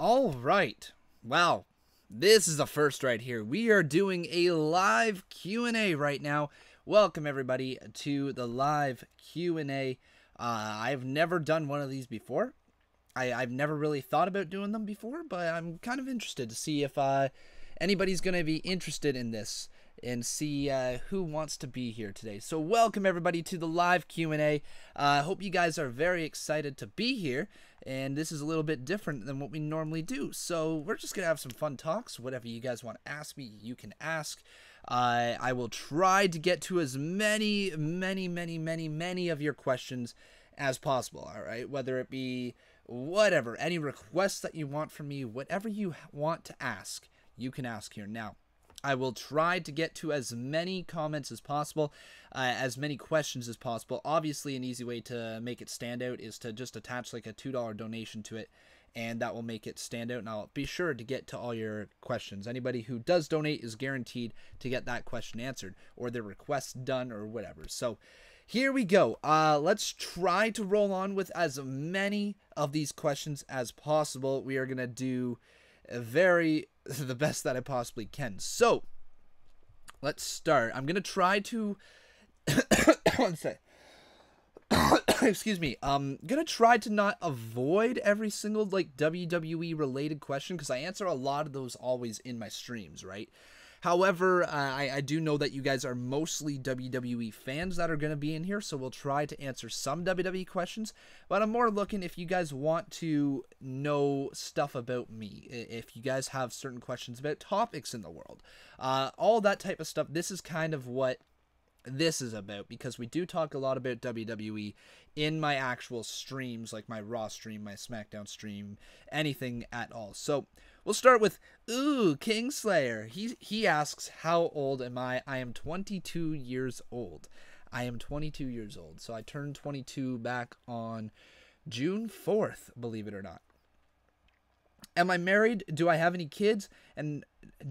All right. Wow. This is a first right here. We are doing a live Q&A right now. Welcome everybody to the live Q&A. I've never done one of these before. I've never really thought about doing them before, but I'm kind of interested to see if anybody's going to be interested in this and see who wants to be here today. So welcome everybody to the live Q&A. Hope you guys are very excited to be here, and this is a little bit different than what we normally do. So we're just going to have some fun talks. Whatever you guys want to ask me, you can ask. I will try to get to as many of your questions as possible, all right? Whether it be whatever, any requests that you want from me, whatever you want to ask, you can ask here. Now, I will try to get to as many comments as possible, as many questions as possible. Obviously, an easy way to make it stand out is to just attach like a $2 donation to it, and that will make it stand out, and I'll be sure to get to all your questions. Anybody who does donate is guaranteed to get that question answered, or their request done, or whatever. So, here we go. Let's try to roll on with as many of these questions as possible. We are going to do the best that I possibly can. So, let's start. I'm going to try to... one sec. Excuse me. I'm going to try to not avoid every single, like, WWE related question, because I answer a lot of those always in my streams, right? However, I do know that you guys are mostly WWE fans that are going to be in here, so we'll try to answer some WWE questions, but I'm more looking if you guys want to know stuff about me, if you guys have certain questions about topics in the world, all that type of stuff. This is kind of what this is about, because we do talk a lot about WWE in my actual streams, like my Raw stream, my SmackDown stream, anything at all. So we'll start with Kingslayer. He asks, how old am I? I am 22 years old. I am 22 years old. So I turned 22 back on June 4th, believe it or not. Am I married? Do I have any kids? And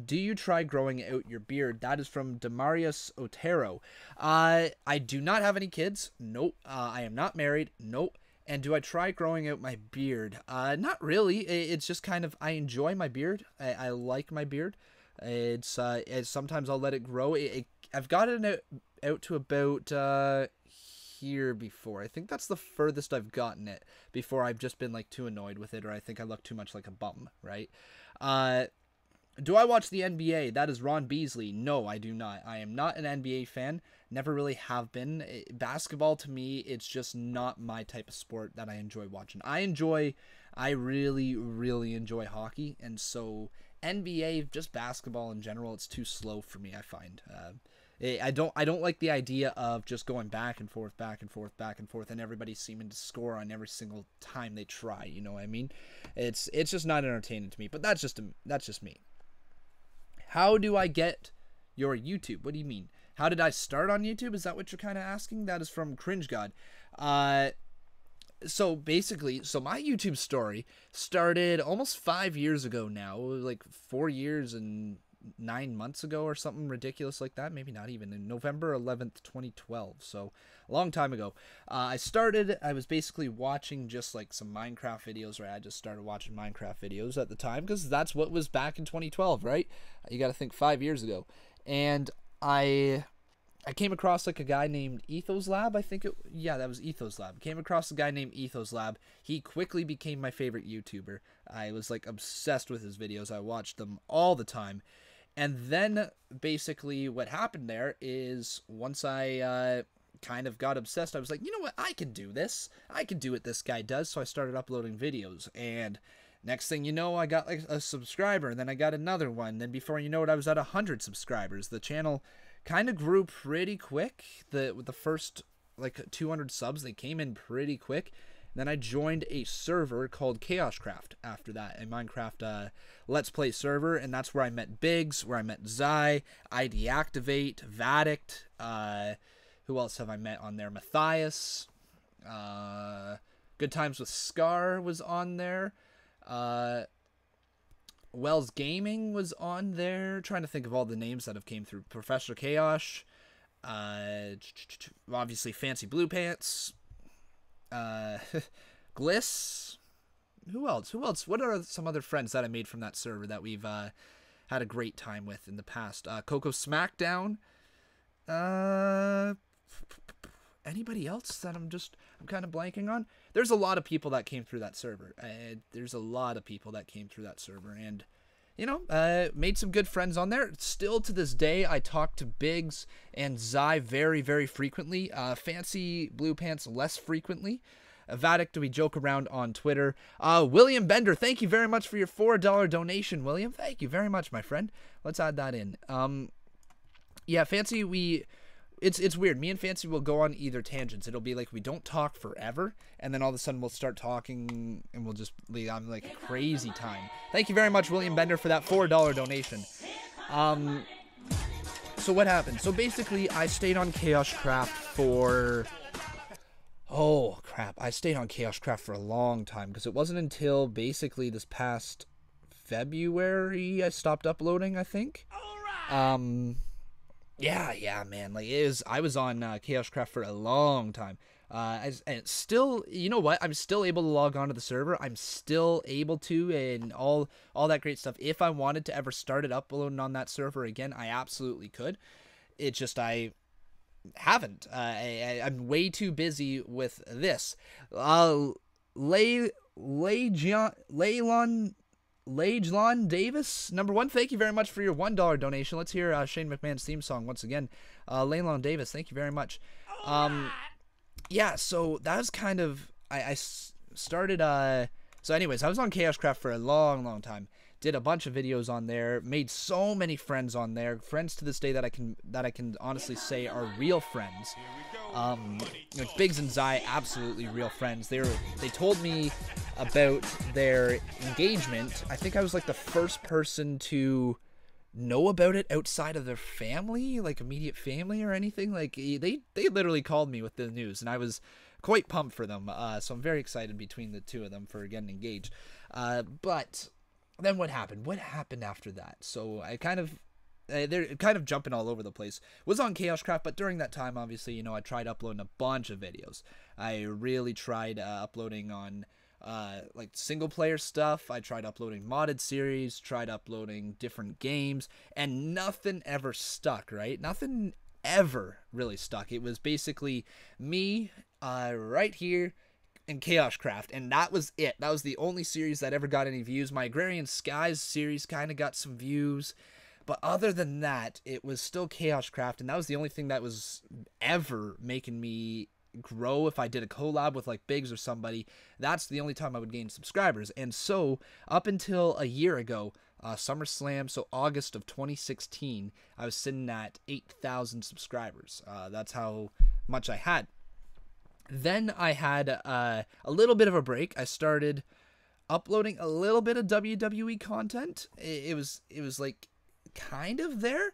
do you try growing out your beard? That is from Demarius Otero. I do not have any kids. Nope. I am not married. Nope. And do I try growing out my beard? Not really. It's just kind of, I enjoy my beard. I like my beard. It's sometimes I'll let it grow. I've got it out to about here before. I think that's the furthest I've gotten it before I've just been like too annoyed with it, or I think I look too much like a bum, right? Do I watch the NBA? That is Ron Beasley. No, I do not. I am not an NBA fan. Never really have been. Basketball, to me, it's just not my type of sport that I enjoy watching. I really enjoy hockey, and so NBA, just basketball in general, it's too slow for me, I find. I don't like the idea of just going back and forth, and everybody seeming to score on every single time they try. You know what I mean? It's just not entertaining to me. But that's just me. How do I get your YouTube? What do you mean? How did I start on YouTube? Is that what you're kind of asking? That is from Cringe God. So basically, my YouTube story started almost 5 years ago now, like 4 years and 9 months ago or something ridiculous like that. Maybe not even. In November 11th, 2012. So a long time ago. I was basically watching just like some Minecraft videos, right? I just started watching Minecraft videos at the time because that's what was back in 2012, right? You got to think 5 years ago. And I came across like a guy named EthosLab, that was EthosLab. Came across a guy named EthosLab. He quickly became my favorite YouTuber. I was like obsessed with his videos. I watched them all the time. And then basically what happened there is once I kind of got obsessed, I was like, you know what, I can do this. I can do what this guy does. So I started uploading videos, and next thing you know, I got like a subscriber, and then I got another one. Then before you know it, I was at 100 subscribers. The channel kind of grew pretty quick. With the first like 200 subs, they came in pretty quick. Then I joined a server called ChaosCraft after that, a Minecraft Let's Play server, and that's where I met Biggs, where I met Zai, iDeactivate, Vadict, who else have I met on there? Matthias, Good Times with Scar was on there, Wells Gaming was on there, trying to think of all the names that have came through, Professor Chaos, obviously Fancy Blue Pants, Gliss, who else? What are some other friends that I made from that server that we've had a great time with in the past? Coco Smackdown. Anybody else that I'm kind of blanking on? There's a lot of people that came through that server. And you know, made some good friends on there. Still to this day, I talk to Biggs and Zai very, very frequently. Fancy Blue Pants less frequently. Vatic, do we joke around on Twitter? William Bender, thank you very much for your $4 donation, William. Thank you very much, my friend. Let's add that in. Yeah, Fancy, it's weird. Me and Fancy will go on either tangents. It'll be like we don't talk forever, and then all of a sudden we'll start talking, and we'll just leave on like a crazy time. Thank you very much, William Bender, for that $4 donation. So what happened? So basically, I stayed on ChaosCraft for... Oh, crap. I stayed on ChaosCraft for a long time, because it wasn't until basically this past February I stopped uploading, I think. Yeah, man. Like, I was on ChaosCraft for a long time. And still, you know what? I'm still able to log on to the server. I'm still able to, and all that great stuff. If I wanted to ever start it uploading on that server again, I absolutely could. It's just I haven't. I'm way too busy with this. Lagelon Davis, #1, thank you very much for your $1 donation. Let's hear Shane McMahon's theme song once again. Lagelon Davis, thank you very much. Yeah, so that was kind of, I started, so anyways, I was on ChaosCraft for a long, long time. Did a bunch of videos on there, made so many friends on there, friends to this day that I can honestly say are real friends. Like Biggs and Zai, absolutely real friends. They told me about their engagement. I think I was like the first person to know about it outside of their family, like immediate family or anything. Like they literally called me with the news, and I was quite pumped for them. So I'm very excited between the two of them for getting engaged. But then what happened? What happened after that? So I kind of, they're kind of jumping all over the place. Was on ChaosCraft, but during that time, obviously, you know, I tried uploading a bunch of videos. I really tried uploading on like single player stuff. I tried uploading modded series, tried uploading different games, and nothing ever stuck, right? Nothing ever really stuck. It was basically me right here in ChaosCraft, and that was it. That was the only series that ever got any views. My Agrarian Skies series kind of got some views, but other than that, it was still ChaosCraft, and that was the only thing that was ever making me grow. If I did a collab with like Biggs or somebody, that's the only time I would gain subscribers. And so up until a year ago, SummerSlam, so August of 2016, I was sitting at 8,000 subscribers. That's how much I had. Then I had a little bit of a break. I started uploading a little bit of WWE content. It was like kind of there.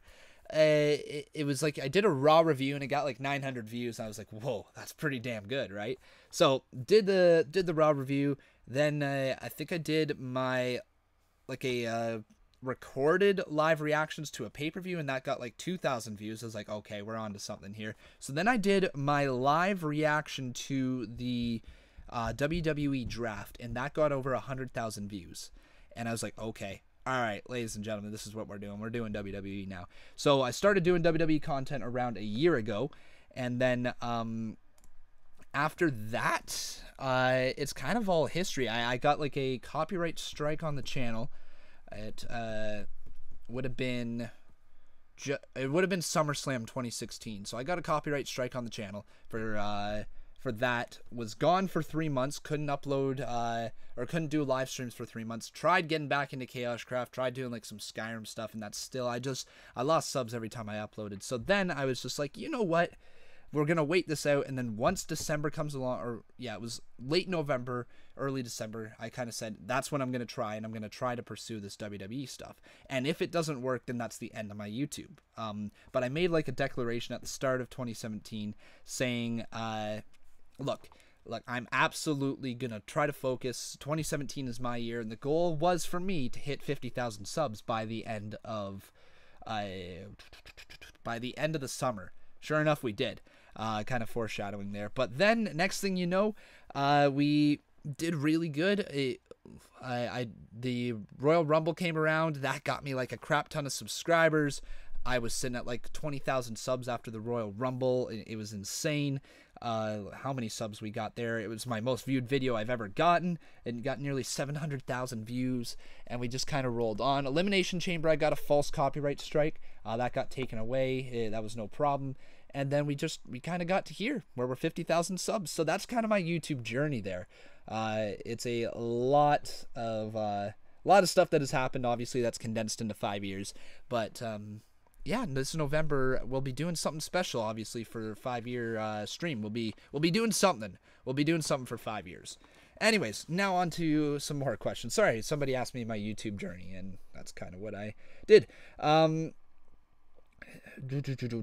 It was like I did a Raw review and it got like 900 views. I was like, whoa, that's pretty damn good, right? So did the Raw review. Then I think I did my like a recorded live reactions to a pay-per-view, and that got like 2,000 views. I was like, okay, we're on to something here. So then I did my live reaction to the WWE draft, and that got over 100,000 views. And I was like, okay, all right, ladies and gentlemen, this is what we're doing. We're doing WWE now. So I started doing WWE content around a year ago, and then after that, it's kind of all history. I got like a copyright strike on the channel. It would have been SummerSlam 2016. So I got a copyright strike on the channel for that. Was gone for 3 months. Couldn't upload or couldn't do live streams for 3 months. Tried getting back into ChaosCraft. Tried doing like some Skyrim stuff, and that's still I lost subs every time I uploaded. So then I was just like, you know what? We're going to wait this out, and then once December comes along, or yeah, it was late November, early December, I kind of said, that's when I'm going to try, and I'm going to try to pursue this WWE stuff. And if it doesn't work, then that's the end of my YouTube. But I made like a declaration at the start of 2017 saying, look, I'm absolutely going to try to focus. 2017 is my year, and the goal was for me to hit 50,000 subs by the end of the summer. Sure enough, we did. Kind of foreshadowing there. But then, next thing you know, we did really good. The Royal Rumble came around. That got me like a crap ton of subscribers. I was sitting at like 20,000 subs after the Royal Rumble. It was insane. How many subs we got there. It was my most viewed video I've ever gotten. It got nearly 700,000 views, and we just kind of rolled on. Elimination Chamber, I got a false copyright strike. That got taken away. That was no problem. And then we kind of got to here where we're 50,000 subs. So that's kind of my YouTube journey there. It's a lot of stuff that has happened. Obviously, that's condensed into 5 years. But yeah, this November we'll be doing something special. Obviously, for a 5-year stream, we'll be doing something. We'll be doing something for 5 years. Anyways, now on to some more questions. Sorry, somebody asked me my YouTube journey, and that's kind of what I did.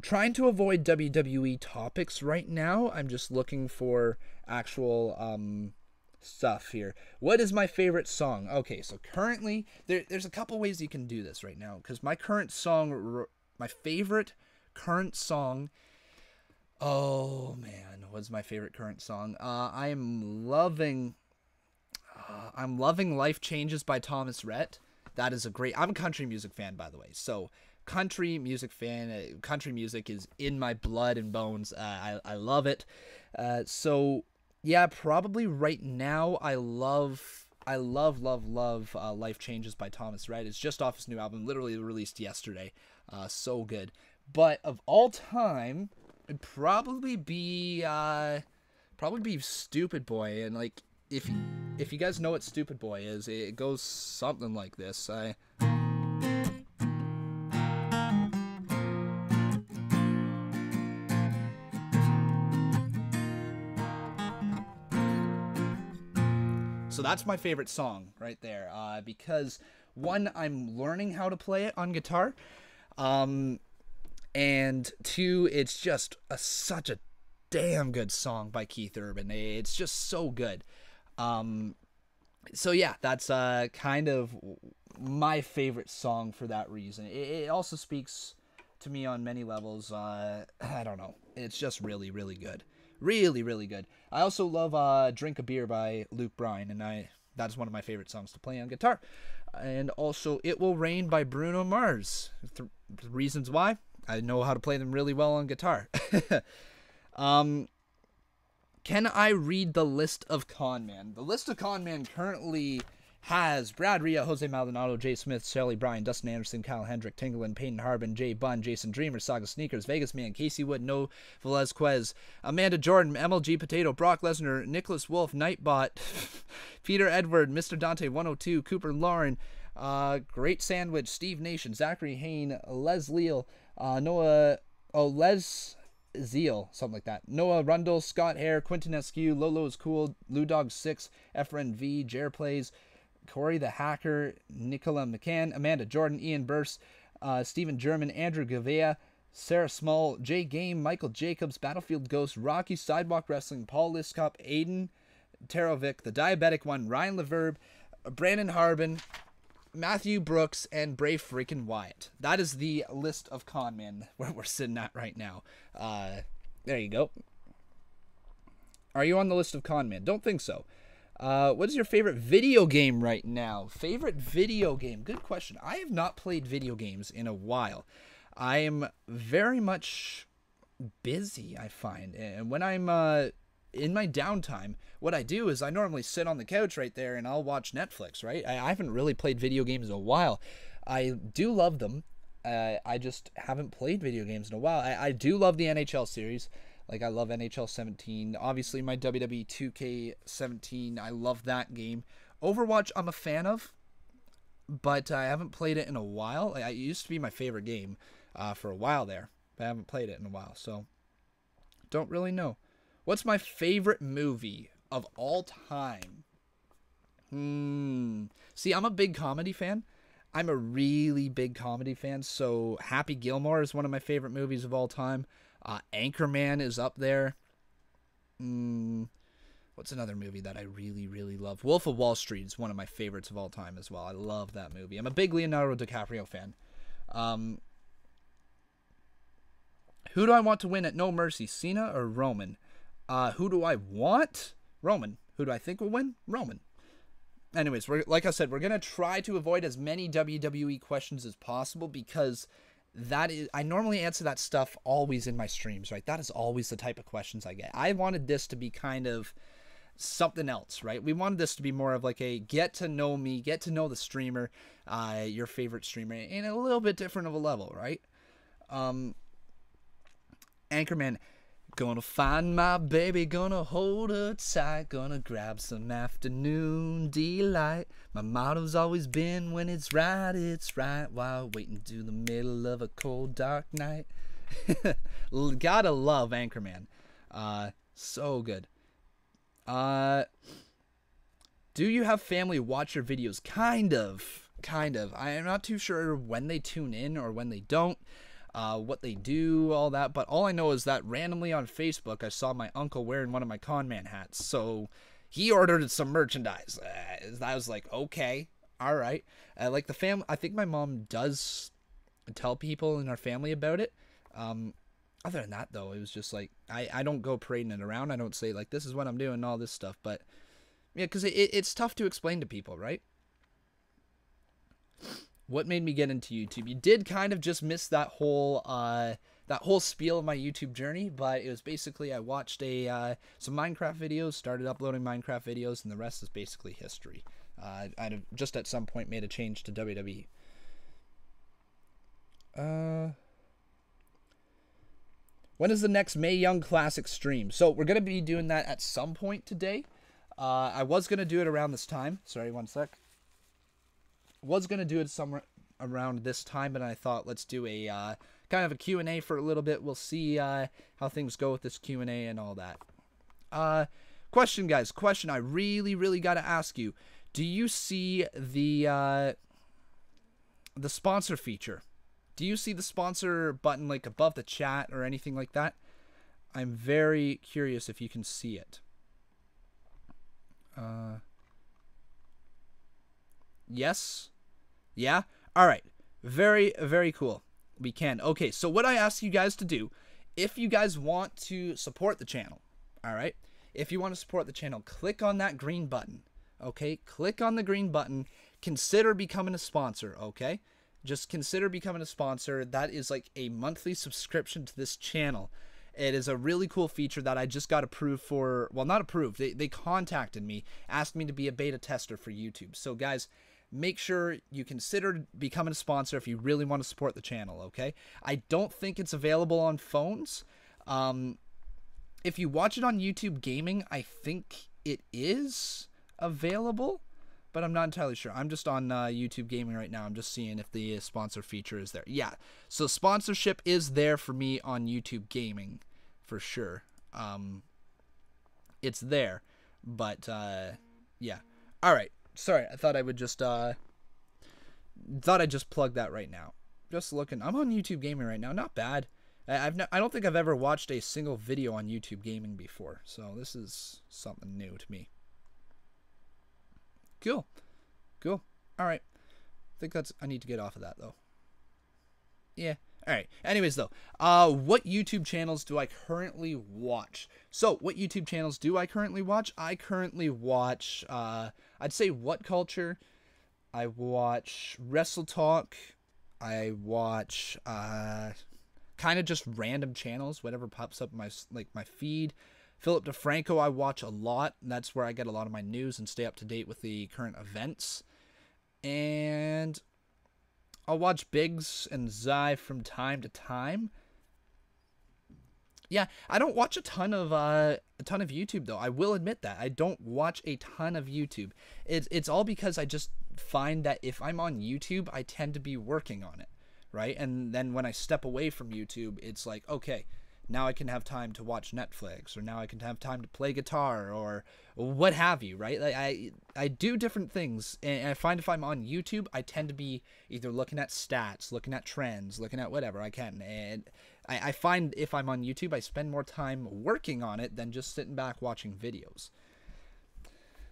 Trying to avoid WWE topics right now. I'm just looking for actual stuff here. What is my favorite song? Okay, so currently there's a couple ways you can do this right now, because my favorite current song. Oh man, what's my favorite current song? I'm loving Life Changes by Thomas Rhett. That is I'm a country music fan, by the way. So country music fan. Country music is in my blood and bones. I love it. So yeah, probably right now I love Life Changes by Thomas Rhett. It's just off his new album, literally released yesterday. So good. But of all time, it'd probably be Stupid Boy. And like if you guys know what Stupid Boy is, it goes something like this. So that's my favorite song right there, because one, I'm learning how to play it on guitar, and two, it's just such a damn good song by Keith Urban. It's just so good. So yeah, that's kind of my favorite song for that reason. It also speaks to me on many levels. I don't know. It's just really, really good. Really, really good. I also love Drink a Beer by Luke Bryan, and that's one of my favorite songs to play on guitar. And also It Will Rain by Bruno Mars. Reasons why? I know how to play them really well on guitar. Can I read the list of Conmen? The list of Conmen currently has Brad Rhea, Jose Maldonado, Jay Smith, Shelly Bryan, Dustin Anderson, Kyle Hendrick, Tinglin, Peyton Harbin, Jay Bunn, Jason Dreamer, Saga Sneakers, Vegas Man, Casey Wood, No Velazquez, Amanda Jordan, MLG Potato, Brock Lesnar, Nicholas Wolf, Nightbot, Peter Edward, Mr. Dante 102, Cooper Lauren, Great Sandwich, Steve Nation, Zachary Hain, Les Leal, Les Zeal, something like that. Noah Rundle, Scott Hare, Quentin Eskew, Lolo is Cool, Lou Dog 6, Efren V, Jer Plays, Corey the Hacker, Nicola McCann, Amanda Jordan, Ian Burse, Stephen German, Andrew Gavea, Sarah Small, Jay Game, Michael Jacobs, Battlefield Ghost, Rocky, Sidewalk Wrestling, Paul Liskop, Aiden Tarovic, The Diabetic One, Ryan Leverb, Brandon Harbin, Matthew Brooks, and Brave Freaking Wyatt. That is the list of Conmen where we're sitting at right now. There you go. Are you on the list of Conmen? Don't think so. What is your favorite video game right now? Favorite video game? Good question. I have not played video games in a while. I am very much busy, I find. And when I'm in my downtime, what I do is I normally sit on the couch right there and I'll watch Netflix, right? I haven't really played video games in a while. I do love them. I just haven't played video games in a while. I do love the NHL series. Like, I love NHL 17. Obviously, my WWE 2K17, I love that game. Overwatch, I'm a fan of, but I haven't played it in a while. It used to be my favorite game for a while there, but I haven't played it in a while, so don't really know. What's my favorite movie of all time? See, I'm a big comedy fan. I'm a really big comedy fan, so Happy Gilmore is one of my favorite movies of all time. Anchorman is up there. What's another movie that I really, really love? Wolf of Wall Street is one of my favorites of all time as well. I love that movie. I'm a big Leonardo DiCaprio fan. Who do I want to win at No Mercy, Cena or Roman? Who do I want? Roman. Who do I think will win? Roman. anyways, like I said, we're gonna try to avoid as many WWE questions as possible, because I normally answer that stuff always in my streams, right? That is always the type of questions I get. I wanted this to be kind of something else, right? We wanted this to be more of like a get to know me, get to know the streamer, your favorite streamer, in a little bit different of a level, right? Anchorman, gonna find my baby, gonna hold her tight, gonna grab some afternoon delight. My motto's always been, when it's right, while waiting to the middle of a cold, dark night. Gotta love Anchorman. So good. Do you have family watch your videos? Kind of. I am not too sure when they tune in or when they don't. What they do, all that, but all I know is that randomly on Facebook I saw my uncle wearing one of my Conman hats, so he ordered some merchandise. I was like, okay, all right. Like the family, I think my mom does tell people in our family about it. Other than that, though, it was just like, I don't go parading it around. I don't say like, this is what I'm doing and all this stuff, but yeah, because it's tough to explain to people, right? What made me get into YouTube? You did kind of just miss that whole spiel of my YouTube journey, but it was basically I watched some Minecraft videos, started uploading Minecraft videos, and the rest is basically history. I'd have just at some point made a change to WWE. When is the next Mae Young Classic stream? So we're going to be doing that at some point today. I was going to do it around this time. Sorry, one sec. Was going to do it somewhere around this time, but I thought let's do a kind of a Q&A for a little bit. We'll see how things go with this Q&A and all that. Question, guys. Question I really got to ask you. Do you see the sponsor feature? Do you see the sponsor button like above the chat or anything like that? I'm very curious if you can see it. Yes? Yeah? Alright. Very cool. We can. Okay, so what I ask you guys to do, if you guys want to support the channel, alright? If you want to support the channel, click on that green button. Okay? Click on the green button. Consider becoming a sponsor, okay? Just consider becoming a sponsor. That is like a monthly subscription to this channel. It is a really cool feature that I just got approved for. Well, not approved. They contacted me, asked me to be a beta tester for YouTube. So, guys, make sure you consider becoming a sponsor if you really want to support the channel, okay? I don't think it's available on phones. If you watch it on YouTube Gaming, I think it is available, but I'm not entirely sure. I'm just on YouTube Gaming right now. I'm just seeing if the sponsor feature is there. Yeah, so sponsorship is there for me on YouTube Gaming, for sure. It's there, but yeah. All right. Sorry, I thought I would just thought I'd just plug that right now. Just looking, I'm on YouTube Gaming right now. Not bad. I don't think I've ever watched a single video on YouTube Gaming before, so this is something new to me. Cool. All right. I think I need to get off of that though. Yeah. All right. Anyways, though, what YouTube channels do I currently watch? So, what YouTube channels do I currently watch? I currently watch, I'd say What Culture. I watch Wrestle Talk. I watch, kind of just random channels, whatever pops up in my feed. Philip DeFranco I watch a lot. That's where I get a lot of my news and stay up to date with the current events. And I'll watch Biggs and Zai from time to time. Yeah, I don't watch a ton of YouTube though. I will admit that I don't watch a ton of YouTube. It's all because I just find that if I'm on YouTube, I tend to be working on it, right? And then when I step away from YouTube, it's like, okay, now I can have time to watch Netflix, or now I can have time to play guitar, or what have you, right? Like I do different things, and I find if I'm on YouTube, I tend to be either looking at stats, looking at trends, looking at whatever I can, and I find if I'm on YouTube, I spend more time working on it than just sitting back watching videos.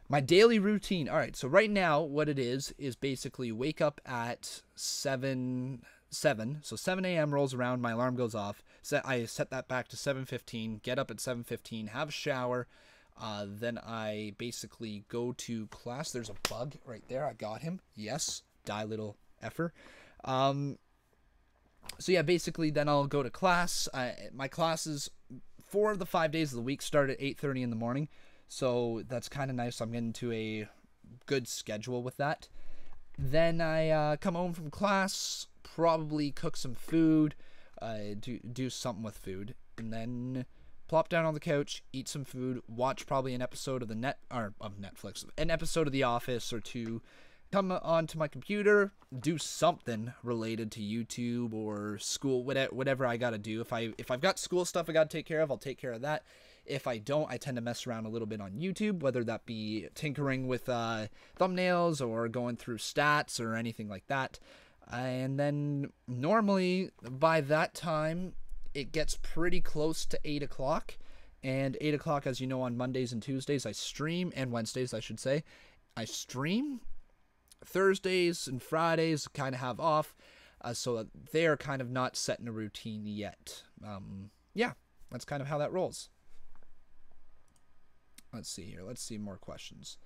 My daily routine. All right, so right now, what it is basically wake up at 7, so 7 a.m. rolls around, my alarm goes off. I set that back to 7:15, get up at 7:15, have a shower, Then I basically go to class. There's a bug right there. I got him. Yes. Die, little effer. So yeah, basically then I'll go to class. My classes 4 of the 5 days of the week start at 8:30 in the morning. So that's kind of nice. I'm getting to a good schedule with that. Then I come home from class, probably cook some food, do something with food, and then plop down on the couch, eat some food, watch probably an episode of Netflix, an episode of The Office or two, come onto my computer, do something related to YouTube or school, whatever I gotta do. If I've got school stuff I gotta take care of, I'll take care of that. If I don't, I tend to mess around a little bit on YouTube, whether that be tinkering with thumbnails or going through stats or anything like that. And then normally by that time, it gets pretty close to 8 o'clock. And 8 o'clock, as you know, on Mondays and Tuesdays, I stream, and Wednesdays, I should say. I stream. Thursdays and Fridays kind of have off, so they're kind of not set in a routine yet. Yeah, that's kind of how that rolls. Let's see here. Let's see more questions.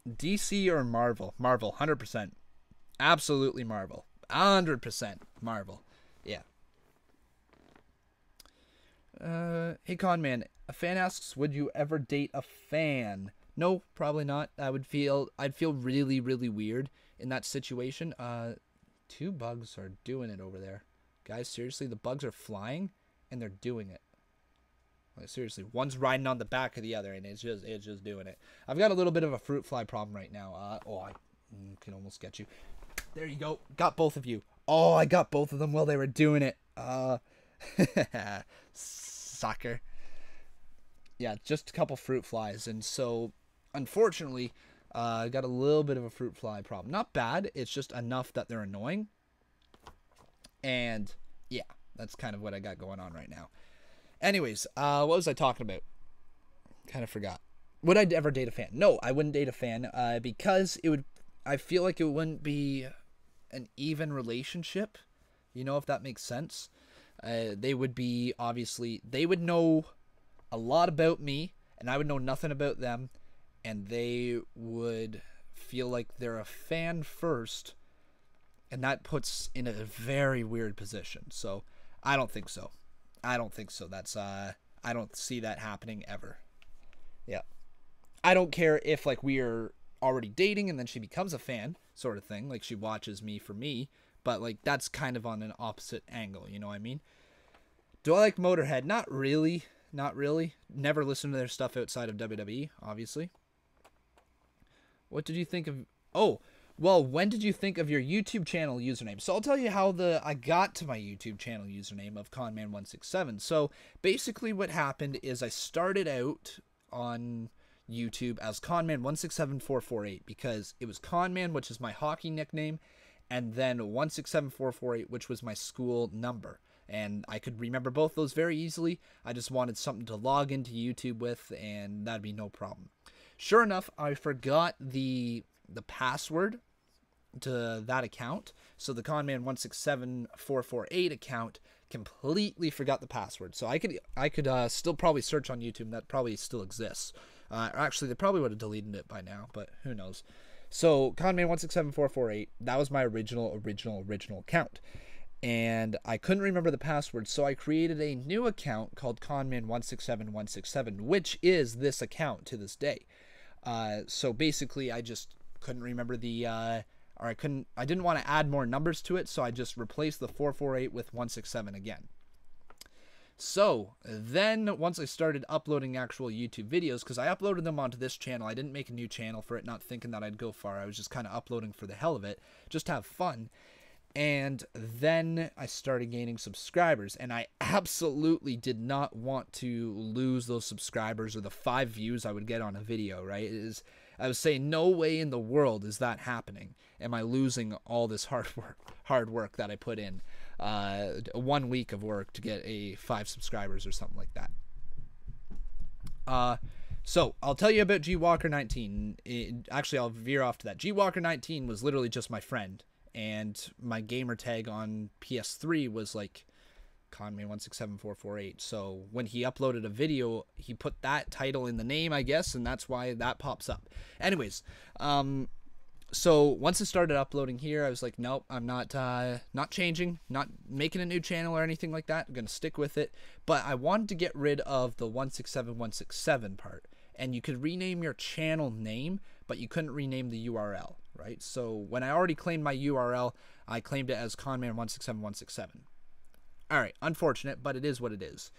DC or Marvel? Marvel, 100%. Absolutely Marvel. 100% Marvel. Yeah. Hey Conman, a fan asks, would you ever date a fan? No, probably not. I'd feel really, really weird in that situation. 2 bugs are doing it over there. Guys, seriously, the bugs are flying and they're doing it. Like, seriously, one's riding on the back of the other and it's just doing it. I've got a little bit of a fruit fly problem right now. I can almost get you. There you go. Got both of you. Oh, I got both of them while they were doing it. Sucker. Yeah, just a couple fruit flies. And so, unfortunately, I got a little bit of a fruit fly problem. Not bad. It's just enough that they're annoying. And, yeah, that's kind of what I got going on right now. Anyways, what was I talking about? Kind of forgot. Would I ever date a fan? No, I wouldn't date a fan because I feel like it wouldn't be an even relationship. You know, if that makes sense. They would be, obviously, they would know a lot about me, and I would know nothing about them, and they would feel like they're a fan first, and that puts in a very weird position. So, I don't think so. I don't think so. That's, I don't see that happening ever. Yeah. I don't care if, like, we are already dating and then she becomes a fan, sort of thing. Like, she watches me for me, but, like, that's kind of on an opposite angle, you know what I mean? Do I like Motorhead? Not really. Not really. Never listened to their stuff outside of WWE, obviously. What did you think of... Oh, well, when did you think of your YouTube channel username? So I'll tell you how I got to my YouTube channel username of Conman167. So basically what happened is I started out on YouTube as Conman167448 because it was Conman, which is my hockey nickname, and then 167448, which was my school number. And I could remember both those very easily. I just wanted something to log into YouTube with, and that'd be no problem. Sure enough, I forgot the password to that account. So the Conman167448 account completely forgot the password. So I could still probably search on YouTube, and that probably still exists. Actually, they probably would have deleted it by now, but who knows. So Conman167448, that was my original account. And I couldn't remember the password, so I created a new account called Conmen167167, which is this account to this day. So basically, I just couldn't remember I didn't want to add more numbers to it, so I just replaced the 448 with 167 again. So then once I started uploading actual YouTube videos, because I uploaded them onto this channel, I didn't make a new channel for it, not thinking that I'd go far. I was just kind of uploading for the hell of it, just to have fun. And then I started gaining subscribers, and I absolutely did not want to lose those subscribers or the 5 views I would get on a video, right? I was saying, no way in the world is that happening. Am I losing all this hard work that I put in? 1 week of work to get 5 subscribers or something like that. So I'll tell you about GWalker19. Actually, I'll veer off to that. GWalker19 was literally just my friend. And my gamer tag on PS3 was like Conmen167 So when he uploaded a video, he put that title in the name, I guess, and that's why that pops up. Anyways, so once I started uploading here, I was like, nope, I'm not changing, not making a new channel or anything like that. I'm going to stick with it. But I wanted to get rid of the 167167 part. And you could rename your channel name, but you couldn't rename the URL, right? So when I already claimed my URL, I claimed it as Conman167. All right, unfortunate, but it is what it is.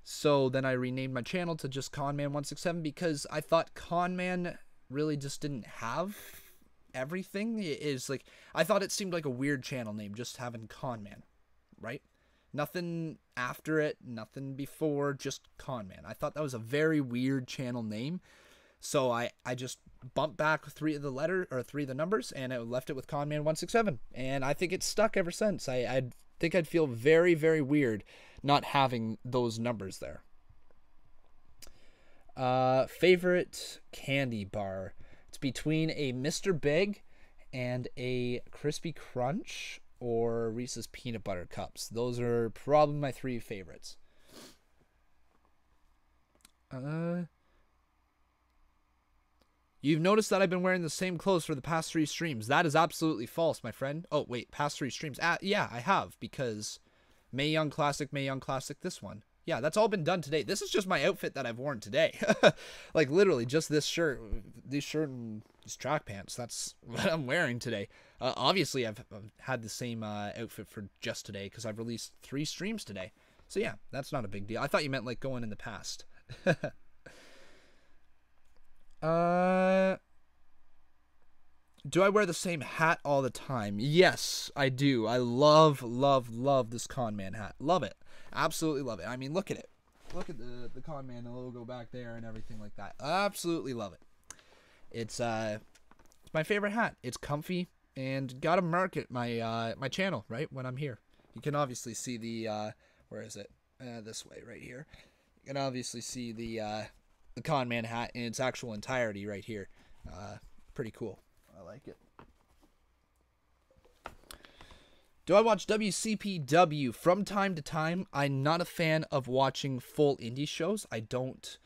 So then I renamed my channel to just Conman167 because I thought Conman really just didn't have everything. It is like, I thought it seemed like a weird channel name just having Conman, right? Nothing after it, nothing before, just Conman. I thought that was a very weird channel name. So I just bumped back three of the numbers, and I left it with Conman167. And I think it's stuck ever since. I think I'd feel very, very weird not having those numbers there. Favorite candy bar. It's between a Mr. Big and a Crispy Crunch or Reese's Peanut Butter Cups. Those are probably my three favorites. You've noticed that I've been wearing the same clothes for the past 3 streams. That is absolutely false, my friend. Oh, wait, past 3 streams. Yeah, I have, because Mae Young Classic, this one. Yeah, that's all been done today. This is just my outfit that I've worn today. Like, literally, just this shirt and these track pants. That's what I'm wearing today. Obviously, I've had the same outfit for just today, because I've released 3 streams today. So, yeah, that's not a big deal. I thought you meant, like, going in the past. Do I wear the same hat all the time? Yes, I do. I love this Conman hat. Love it. Absolutely love it. I mean, look at it. Look at the Conman logo back there and everything like that. Absolutely love it. It's my favorite hat. It's comfy, and gotta market my my channel, right, when I'm here. You can obviously see the where is it? This way, right here. You can obviously see the Conman hat in its actual entirety right here. Pretty cool. I like it. Do I watch WCPW from time to time? I'm not a fan of watching full indie shows. I don't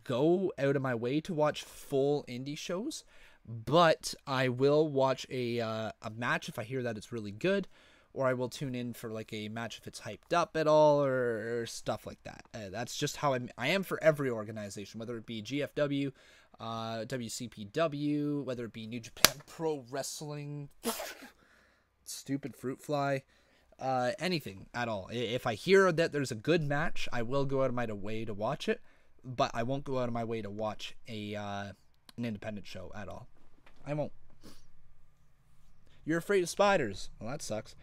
go out of my way to watch full indie shows, but I will watch a match if I hear that it's really good, or I will tune in for like a match if it's hyped up at all, or stuff like that. That's just how I am for every organization, whether it be GFW, WCPW, whether it be New Japan Pro Wrestling, stupid fruit fly, anything at all. If I hear that there's a good match, I will go out of my way to watch it, but I won't go out of my way to watch an independent show at all. I won't. You're afraid of spiders. Well, that sucks.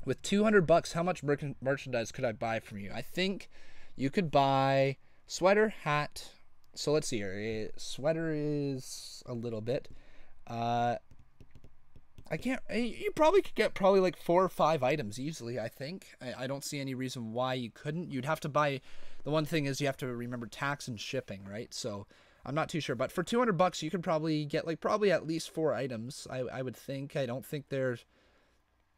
With $200, how much merchandise could I buy from you? I think you could buy sweater, hat. So let's see here. Sweater is a little bit. I can't. You probably could get like 4 or 5 items easily. I think. I don't see any reason why you couldn't. You'd have to buy. The one thing is you have to remember tax and shipping, right? So I'm not too sure. But for $200, you could probably get like probably at least 4 items. I would think. I don't think there's.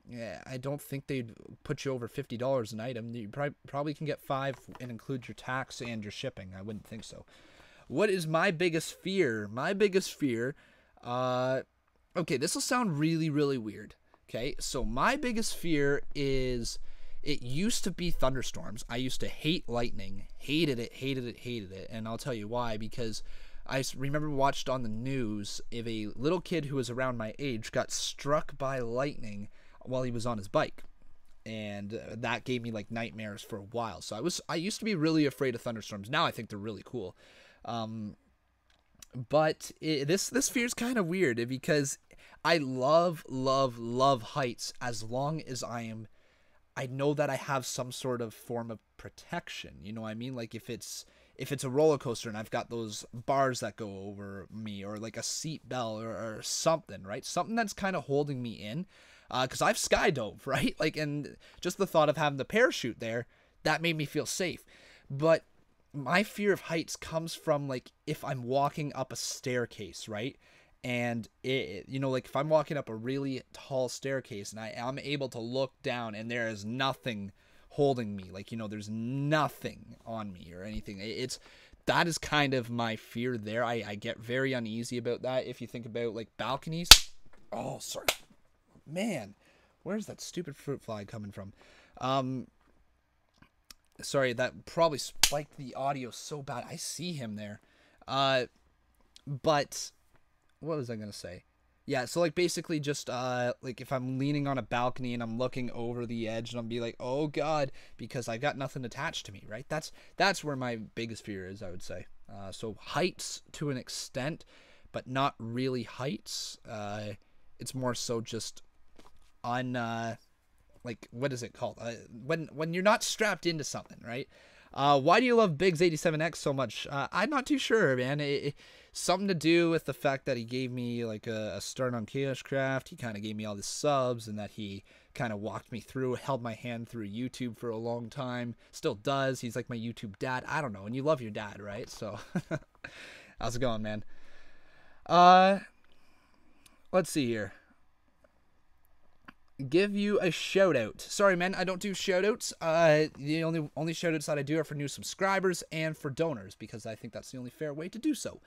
Yeah, I don't think they'd put you over $50 an item. You probably can get 5 and include your tax and your shipping. I wouldn't think so. What is my biggest fear? My biggest fear, okay, this will sound really, really weird. Okay, so my biggest fear is, it used to be thunderstorms. I used to hate lightning. Hated it. And I'll tell you why, because I remember watched on the news if a little kid who was around my age got struck by lightning while he was on his bike, and that gave me like nightmares for a while. So I used to be really afraid of thunderstorms. Now I think they're really cool. But this fear is kind of weird, because I love heights as long as I know that I have some sort of form of protection. You know what I mean? Like if it's a roller coaster and I've got those bars that go over me, or like a seat belt or something, right? Something that's kind of holding me in. Because I've skydove, right? Like, and just the thought of having the parachute there, that made me feel safe. But my fear of heights comes from, like, if I'm walking up a staircase, right? And you know, like if I'm walking up a really tall staircase and I'm able to look down and there is nothing holding me, like, you know, there's nothing on me or anything. That is kind of my fear there. I get very uneasy about that. If you think about like balconies. Oh, sorry, man, where's that stupid fruit fly coming from? Sorry, that probably spiked the audio so bad. I see him there. But what was I gonna say? Yeah, so like basically just like if I'm leaning on a balcony and I'm looking over the edge and I'll be like, oh god, because I got nothing attached to me, right? That's where my biggest fear is, I would say. So heights to an extent, but not really heights. It's more so just on like, what is it called? When you're not strapped into something, right? Why do you love Biggs87X so much? I'm not too sure, man. Something to do with the fact that he gave me like a start on ChaosCraft. He kind of gave me all the subs, and that he kind of walked me through, held my hand through YouTube for a long time. Still does. He's like my YouTube dad. I don't know. And you love your dad, right? So, how's it going, man? Let's see here. Give you a shout out. Sorry, man, I don't do shout outs. The only shout outs that I do are for new subscribers and for donors, because I think that's the only fair way to do so.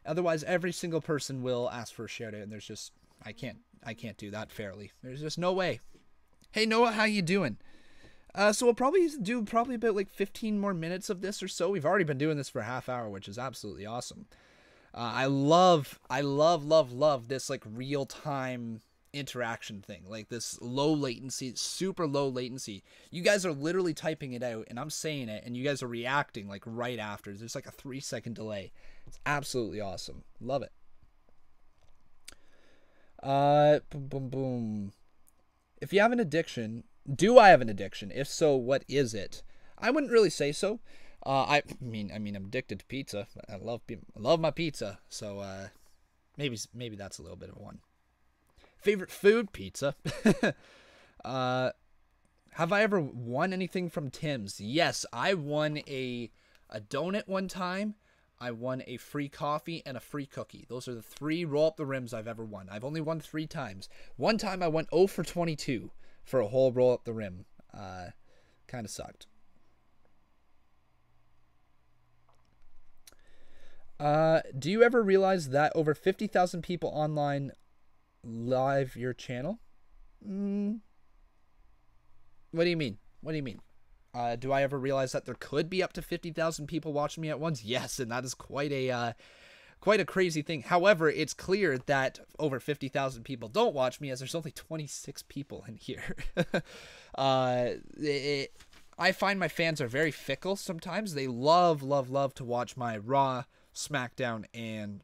Otherwise, every single person will ask for a shout out, and there's just I can't do that fairly. There's just no way. Hey Noah, how you doing? So we'll probably do about like 15 more minutes of this or so. We've already been doing this for a half hour, which is absolutely awesome. I love this like real time interaction thing, like this low latency, super low latency. You guys are literally typing it out and I'm saying it and you guys are reacting like right after. There's like a 3-second delay. It's absolutely awesome. Love it. Boom boom boom. If you have an addiction, do I have an addiction? If so, what is it? I wouldn't really say so. I mean I'm addicted to pizza. I love my pizza. So maybe that's a little bit of one. Favorite food? Pizza. Have I ever won anything from Tim's? Yes, I won a donut one time. I won a free coffee and a free cookie. Those are the 3 roll up the rims I've ever won. I've only won 3 times. One time I went 0 for 22 for a whole roll up the rim. Kind of sucked. Do you ever realize that over 50,000 people online live your channel? What do you mean? What do you mean? Do I ever realize that there could be up to 50,000 people watching me at once? Yes, and that is quite a crazy thing. However, it's clear that over 50,000 people don't watch me, as there's only 26 people in here. I find my fans are very fickle sometimes. They love to watch my Raw, SmackDown, and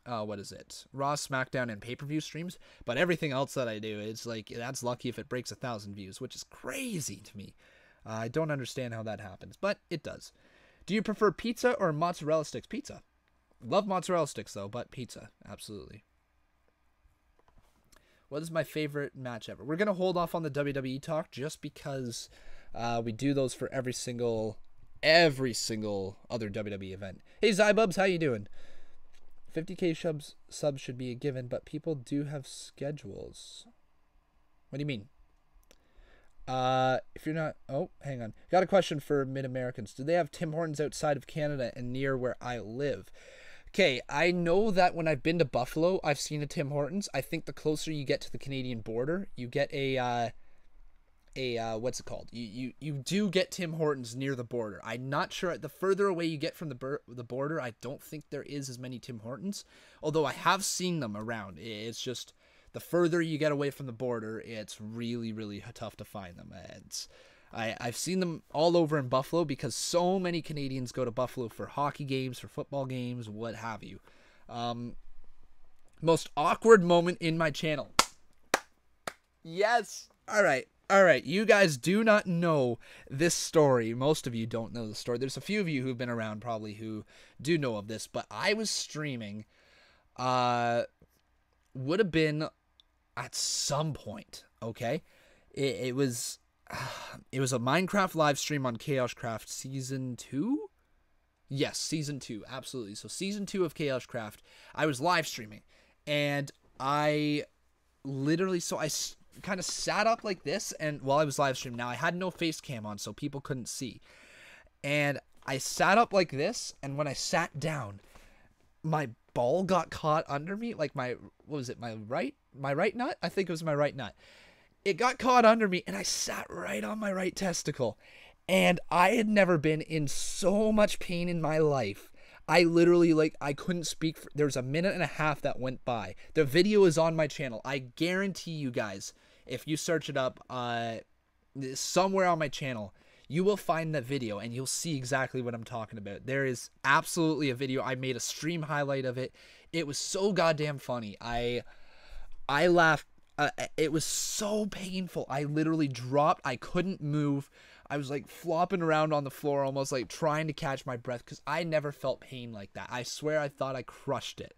Raw, SmackDown, and pay-per-view streams. But everything else that I do, it's like, that's lucky if it breaks 1,000 views, which is crazy to me. I don't understand how that happens, but it does. Do you prefer pizza or mozzarella sticks? Pizza. Love mozzarella sticks, though, but pizza. Absolutely. What is my favorite match ever? We're going to hold off on the WWE talk just because we do those for every single other WWE event. Hey, Zybubs, how you doing? 50k subs should be a given, but people do have schedules. What do you mean? If you're not... Oh, hang on. Got a question for Mid-Americans. Do they have Tim Hortons outside of Canada and near where I live? Okay, I know that when I've been to Buffalo, I've seen a Tim Hortons. I think the closer you get to the Canadian border, you get what's it called? You do get Tim Hortons near the border. I'm not sure. The further away you get from the border, I don't think there is as many Tim Hortons. Although I have seen them around. It's just the further you get away from the border, it's really, really tough to find them. I've seen them all over in Buffalo because so many Canadians go to Buffalo for hockey games, for football games, what have you. Most awkward moment in my channel. Yes. All right. You guys do not know this story. Most of you don't know the story. There's a few of you who've been around probably who do know of this, but I was streaming, would have been at some point, okay? It was a Minecraft live stream on ChaosCraft Season 2? Yes, Season 2, absolutely. So Season 2 of ChaosCraft, I was live streaming. And I literally, so I kind of sat up like this, and while I was live streaming, now I had no face cam on, so people couldn't see. And I sat up like this, and when I sat down, my ball got caught under me, like my, what was it, my right nut? I think it was my right nut. It got caught under me, and I sat right on my right testicle. And I had never been in so much pain in my life. I literally, like, I couldn't speak. There was a minute and a half that went by. The video is on my channel. I guarantee you guys, if you search it up somewhere on my channel, you will find that video, and you'll see exactly what I'm talking about. There is absolutely a video. I made a stream highlight of it. It was so goddamn funny. I laughed. It was so painful. I literally dropped. I couldn't move. I was like flopping around on the floor, almost like trying to catch my breath, because I never felt pain like that. I swear I thought I crushed it.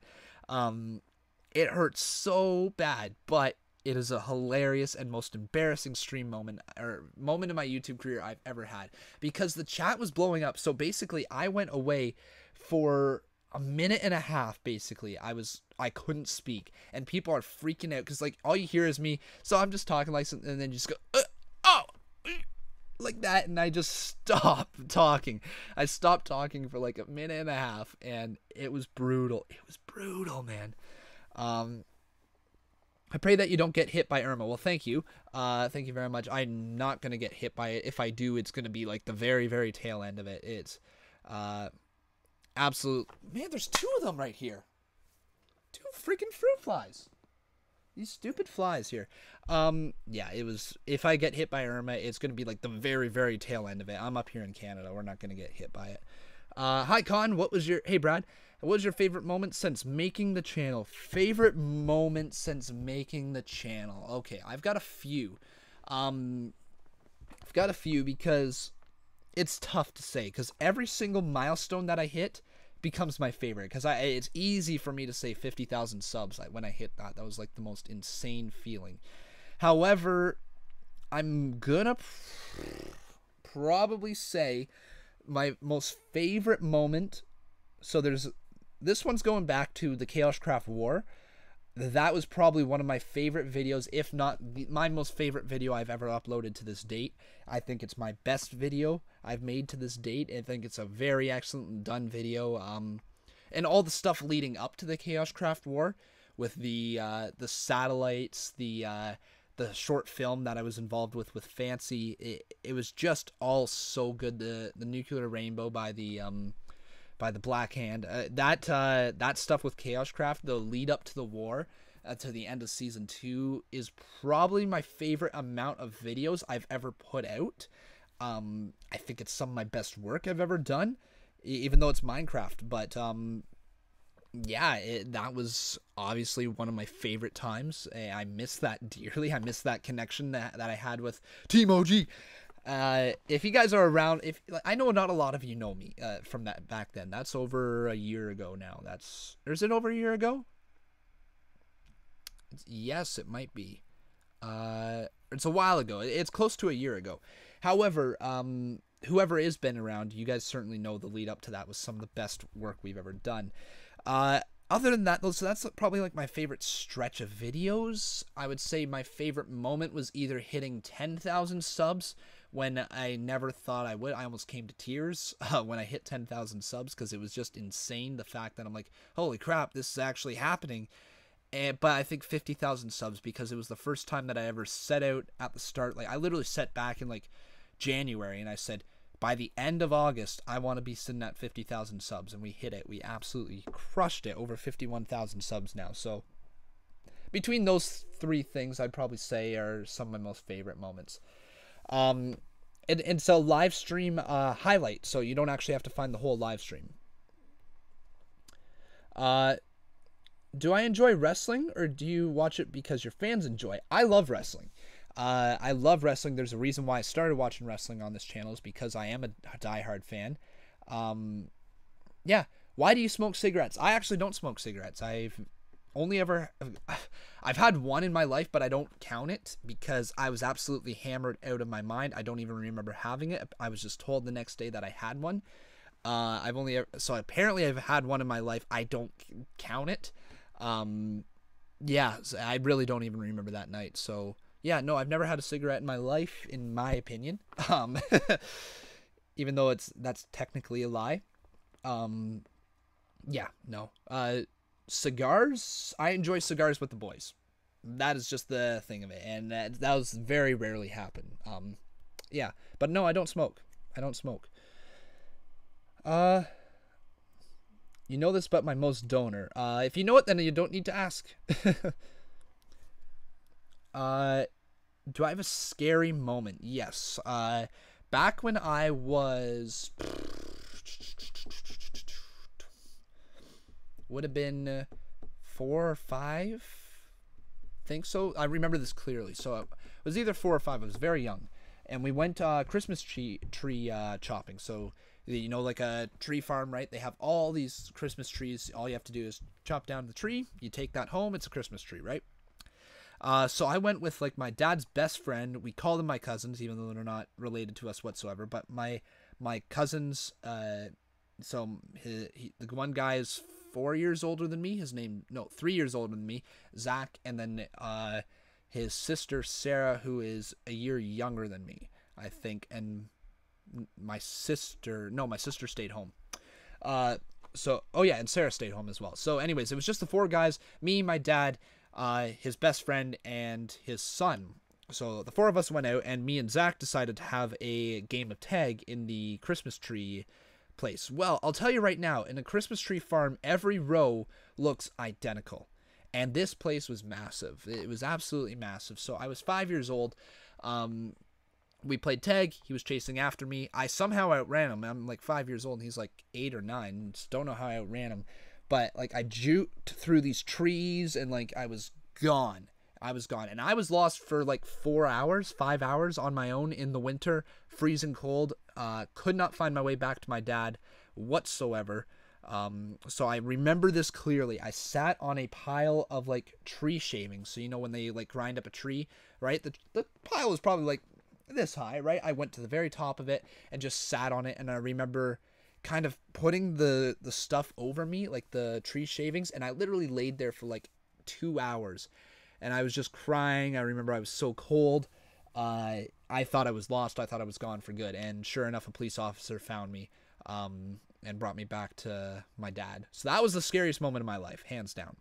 It hurt so bad, but it is a hilarious and most embarrassing stream moment, or moment in my YouTube career I've ever had, because the chat was blowing up. So basically I went away for a minute and a half. Basically I couldn't speak, and people are freaking out, because like all you hear is me. So I'm just talking like, and then you just go oh, like that, and I just stopped talking. I stopped talking for like a minute and a half, and it was brutal. It was brutal, man. I pray that you don't get hit by Irma. Well, thank you. Thank you very much. I'm not going to get hit by it. If I do, it's going to be like the very, very tail end of it. It's absolute. Man, there's 2 of them right here. 2 freaking fruit flies. These stupid flies here. Yeah, it was. If I get hit by Irma, it's going to be like the very, very tail end of it. I'm up here in Canada. We're not going to get hit by it. Hi, Con. What was your... Hey, Brad. What was your favorite moment since making the channel? Favorite moment since making the channel. Okay, I've got a few. I've got a few because it's tough to say, because every single milestone that I hit becomes my favorite, because it's easy for me to say 50,000 subs. Like when I hit that was like the most insane feeling. However, I'm gonna probably say my most favorite moment, so this one's going back to the ChaosCraft War. That was probably one of my favorite videos, if not my most favorite video I've ever uploaded to this date. I think it's my best video I've made to this date. I think it's a very excellent done video. And all the stuff leading up to the ChaosCraft War, with the satellites, the short film that I was involved with Fancy, it was just all so good. The nuclear rainbow by the Black Hand, that stuff with ChaosCraft, the lead up to the war, to the end of season 2, is probably my favorite amount of videos I've ever put out. I think it's some of my best work I've ever done, even though it's Minecraft. But yeah, that was obviously one of my favorite times. I miss that dearly. I miss that connection that I had with Team OG. If you guys are around, I know not a lot of you know me from that back then. That's over a year ago now. Is it over a year ago? Yes, it might be. It's a while ago. It's close to a year ago. However, whoever has been around, you guys certainly know the lead up to that was some of the best work we've ever done. Other than that, though, so that's probably like my favorite stretch of videos. I would say my favorite moment was either hitting 10,000 subs, when I never thought I would. I almost came to tears when I hit 10,000 subs, because it was just insane, the fact that I'm like, holy crap, this is actually happening. But I think 50,000 subs, because it was the first time that I ever set out at the start. Like, I literally set back in like January, and I said, by the end of August, I want to be sitting at 50,000 subs, and we hit it. We absolutely crushed it. Over 51,000 subs now. So between those 3 things, I'd probably say are some of my most favorite moments. And so live stream highlight, so you don't actually have to find the whole live stream. Do I enjoy wrestling, or do you watch it because your fans enjoy? I love wrestling. I love wrestling. There's a reason why I started watching wrestling on this channel, is because I am a diehard fan. Yeah. Why do you smoke cigarettes? I actually don't smoke cigarettes. I've had one in my life, but I don't count it, because I was absolutely hammered out of my mind. I don't even remember having it. I was just told the next day that I had one. So apparently I've had one in my life. I don't count it. yeah, I really don't even remember that night. So yeah, no, I've never had a cigarette in my life, in my opinion. Um, even though that's technically a lie. Um, yeah, no. Cigars. I enjoy cigars with the boys. That is just the thing of it, and that was very rarely happen. Yeah, but no, I don't smoke. I don't smoke. Uh, you know this, but my most donor. If you know it, then you don't need to ask. uh, do I have a scary moment? Yes. Back when I was would have been 4 or 5. Think so. I remember this clearly. So it was either 4 or 5. I was very young, and we went Christmas tree chopping. So you know, like a tree farm, right? They have all these Christmas trees. All you have to do is chop down the tree. You take that home. It's a Christmas tree, right? So I went with like my dad's best friend. We call them my cousins, even though they're not related to us whatsoever. But my cousins. So the one guy is 4 years older than me. 3 years older than me, Zach, and then his sister Sarah, who is a year younger than me, I think, and my sister stayed home. And Sarah stayed home as well. So anyways, it was just the 4 guys, me, my dad, his best friend, and his son. So the 4 of us went out, and me and Zach decided to have a game of tag in the Christmas tree place. Well, I'll tell you right now, in a Christmas tree farm, every row looks identical. And this place was massive. It was absolutely massive. So I was 5 years old. We played tag. He was chasing after me. I somehow outran him. I'm like 5 years old, and he's like 8 or 9. Just don't know how I outran him. But like I juked through these trees, and like I was gone. And I was lost for like 5 hours on my own in the winter, freezing cold. Could not find my way back to my dad whatsoever. So I remember this clearly. I sat on a pile of like tree shavings. So you know when they like grind up a tree, right? The pile was probably like this high, right? I went to the very top of it and just sat on it, and I remember kind of putting the stuff over me, like the tree shavings, and I literally laid there for like 2 hours. And I was just crying. I remember I was so cold. I thought I was lost. I thought I was gone for good. And sure enough, a police officer found me and brought me back to my dad. So that was the scariest moment of my life, hands down.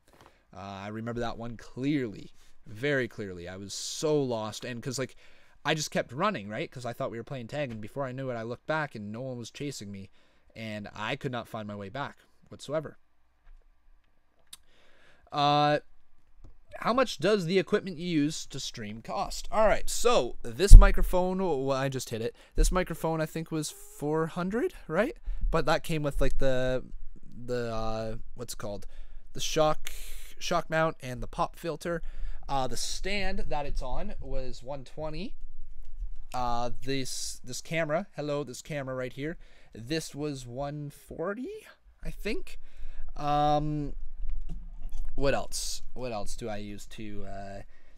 I remember that one clearly, very clearly. I was so lost. And because, like, I just kept running, right? Because I thought we were playing tag. And before I knew it, I looked back and no one was chasing me. And I could not find my way back whatsoever. How much does the equipment you use to stream cost? All right, so this microphone, well, I just hit it. This microphone I think was $400, right? But that came with like the what's it called? The shock mount and the pop filter. The stand that it's on was $120. This camera, this camera right here, this was $140, I think. What else? What else do I use to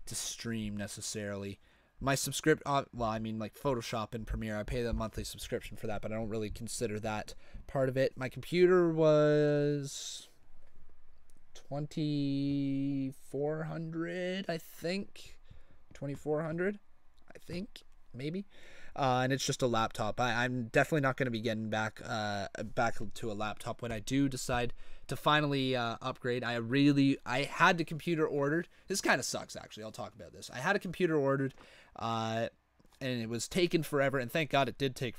stream necessarily? My like Photoshop and Premiere, I pay the monthly subscription for that, but I don't really consider that part of it. My computer was $2,400, I think. $2,400, I think, maybe. And it's just a laptop. I'm definitely not going to be getting back to a laptop when I do decide to finally upgrade. I had the computer ordered. This kind of sucks, actually. I'll talk about this. I had a computer ordered, and it was taking forever. And thank God it did take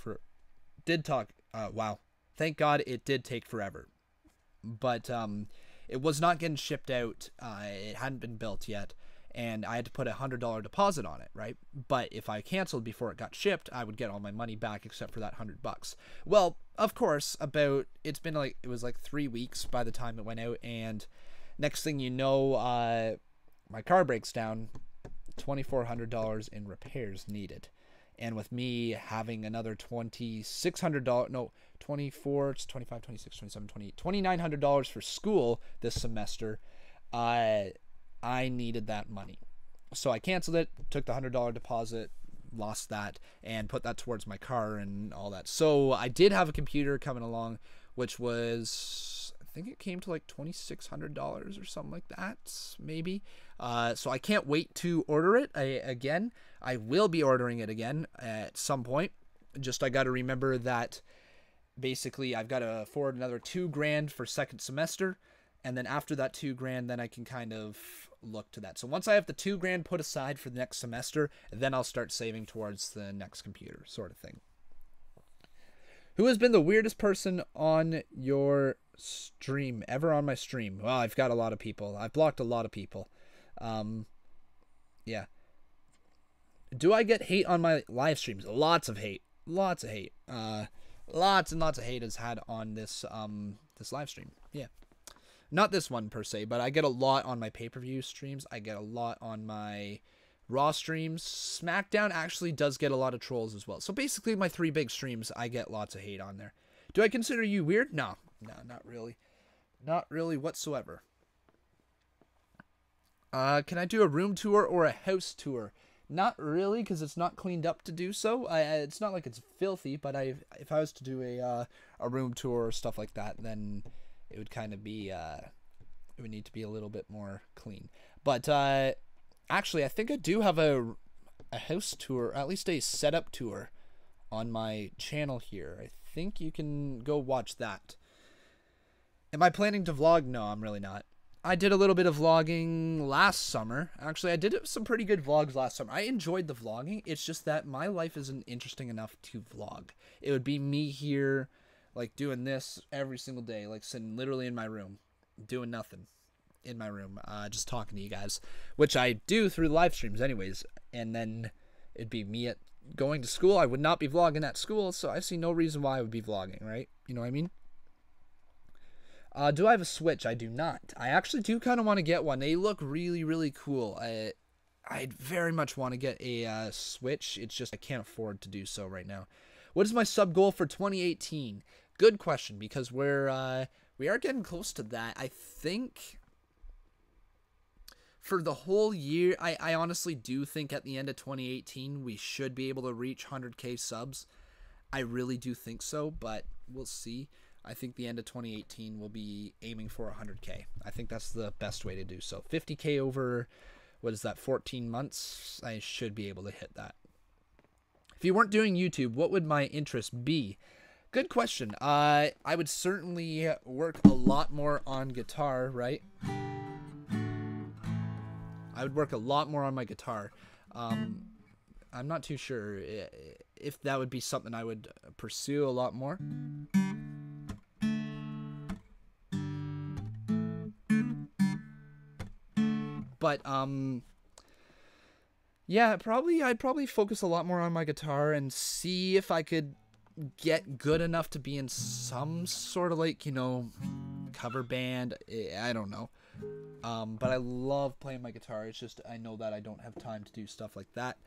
Thank God it did take forever. But it was not getting shipped out. It hadn't been built yet. And I had to put a $100 deposit on it, right? But if I canceled before it got shipped, I would get all my money back except for that $100. Well, of course, it was like 3 weeks by the time it went out, and next thing you know, my car breaks down, $2,400 in repairs needed. And with me having another $2,900 for school this semester, I needed that money. So I canceled it, took the $100 deposit, lost that, and put that towards my car and all that. So I did have a computer coming along, which was think it came to like $2,600 or something like that, maybe. So I can't wait to order it again. I will be ordering it again at some point. Just I got to remember that basically I've got to afford another $2,000 for second semester, and then after that $2,000, then I can kind of look to that. So once I have the $2,000 put aside for the next semester, then I'll start saving towards the next computer, sort of thing. Who has been the weirdest person on your stream? Ever on my stream? Well, I've got a lot of people. I've blocked a lot of people. Yeah. Do I get hate on my live streams? Lots of hate. Lots of hate. Lots and lots of hate is had on this this live stream. Yeah. Not this one per se, but I get a lot on my pay-per-view streams. I get a lot on my Raw streams. SmackDown actually does get a lot of trolls as well. So basically my 3 big streams, I get lots of hate on there. Do I consider you weird? No, not really. Not really whatsoever. Can I do a room tour or a house tour? Not really, because it's not cleaned up to do so. It's not like it's filthy, but if I was to do a room tour or stuff like that, then it would kind of be, it would need to be a little bit more clean. But, actually, I think I do have a house tour, at least a setup tour on my channel here. I think you can go watch that. Am I planning to vlog? No, I'm really not. I did a little bit of vlogging last summer. Actually, I did some pretty good vlogs last summer. I enjoyed the vlogging. It's just that my life isn't interesting enough to vlog. It would be me here, like, doing this every single day, like, sitting literally in my room, doing nothing in my room, just talking to you guys, which I do through the live streams anyways. And then it'd be me going to school. I would not be vlogging at school, so I see no reason why I would be vlogging, right? You know what I mean? Do I have a Switch? I do not. I actually do kind of want to get one. They look really, really cool. I'd very much want to get a Switch. It's just I can't afford to do so right now. What is my sub goal for 2018? Good question, because we are getting close to that. I think for the whole year, I honestly do think at the end of 2018 we should be able to reach 100k subs. I really do think so, but we'll see. I think the end of 2018 we'll be aiming for 100k. I think that's the best way to do so. 50k over, what is that, 14 months? I should be able to hit that. If you weren't doing YouTube, what would my interest be? Good question. I would certainly work a lot more on guitar, right? I would work a lot more on my guitar. I'm not too sure if that would be something I would pursue a lot more. But yeah, I'd probably focus a lot more on my guitar and see if I could get good enough to be in some sort of, like, you know, cover band. I don't know. But I love playing my guitar. It's just I know that I don't have time to do stuff like that.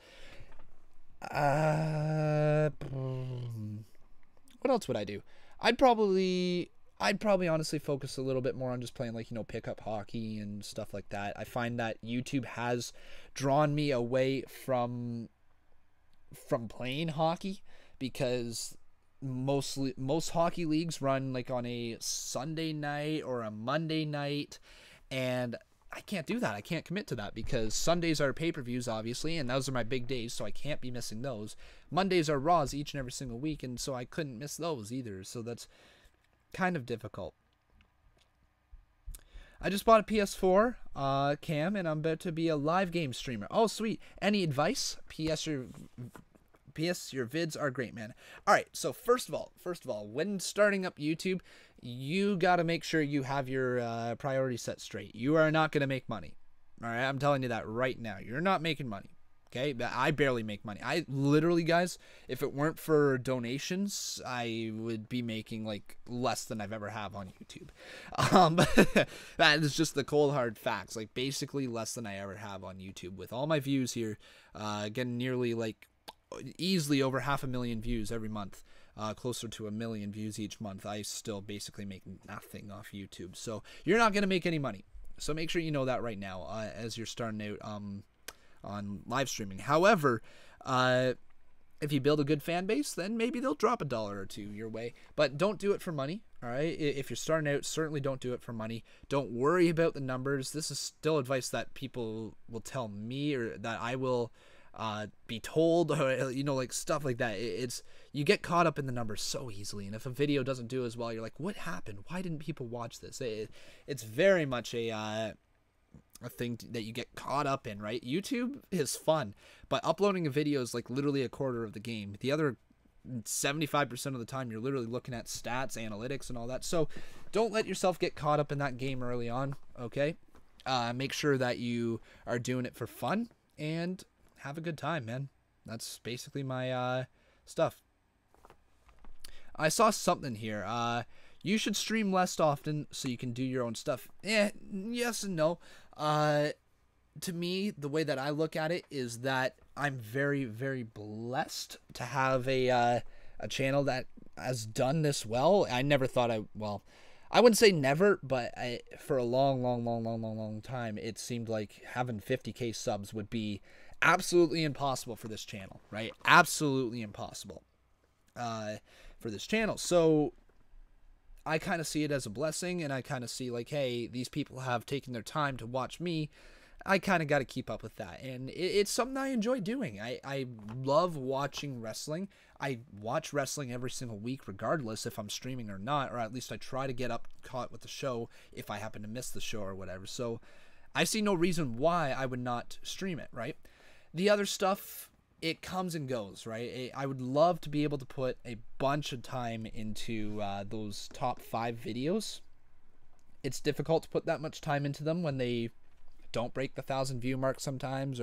What else would I do? I'd probably honestly focus a little bit more on just playing, like, you know, pickup hockey and stuff like that. I find that YouTube has drawn me away from playing hockey, because most hockey leagues run like on a Sunday night or a Monday night, and I can't do that. I can't commit to that because Sundays are pay-per-views, obviously, and those are my big days, so I can't be missing those. Mondays are Raws each and every single week, and so I couldn't miss those either, so that's kind of difficult. I just bought a PS4 cam, and I'm about to be a live game streamer. Oh, sweet. Any advice? P.S. Your vids are great, man. All right, so first of all, when starting up YouTube, you got to make sure you have your priorities set straight. You are not going to make money. All right, I'm telling you that right now. You're not making money. Okay, I barely make money. I literally, guys, if it weren't for donations, I would be making like less than I've ever have on YouTube. That is just the cold hard facts. Like basically less than I ever have on YouTube. With all my views here, getting nearly like easily over 500,000 views every month, closer to 1 million views each month. I still basically make nothing off YouTube. So you're not gonna make any money. So make sure you know that right now as you're starting out on live streaming. However, if you build a good fan base, then maybe they'll drop $1 or $2 your way. But don't do it for money. All right, if you're starting out, certainly don't do it for money. Don't worry about the numbers. This is still advice that people will tell me, or that I will be told, or, you know, like stuff like that. It's, you get caught up in the numbers so easily, and if a video doesn't do as well, you're like, what happened? Why didn't people watch this? It's very much a thing that you get caught up in, right? YouTube is fun, but uploading a video is like literally a quarter of the game. The other 75% of the time you're literally looking at stats, analytics, and all that. So don't let yourself get caught up in that game early on. Okay, make sure that you are doing it for fun and have a good time, man. That's basically my stuff. I saw something here. You should stream less often so you can do your own stuff. Yes and no. To me, the way that I look at it is that I'm very, very blessed to have a channel that has done this well. I never thought I wouldn't say never, but for a long time, it seemed like having 50K subs would be absolutely impossible for this channel, right? Absolutely impossible for this channel. So I kind of see it as a blessing, and I kind of see like, hey, these people have taken their time to watch me. I kind of got to keep up with that, and it's something I enjoy doing. I love watching wrestling. I watch wrestling every single week, regardless if I'm streaming or not, or at least I try to get up caught with the show if I happen to miss the show or whatever. So I see no reason why I would not stream it, right? The other stuff, it comes and goes, right? I would love to be able to put a bunch of time into those top 5 videos. It's difficult to put that much time into them when they don't break the 1,000 view mark sometimes,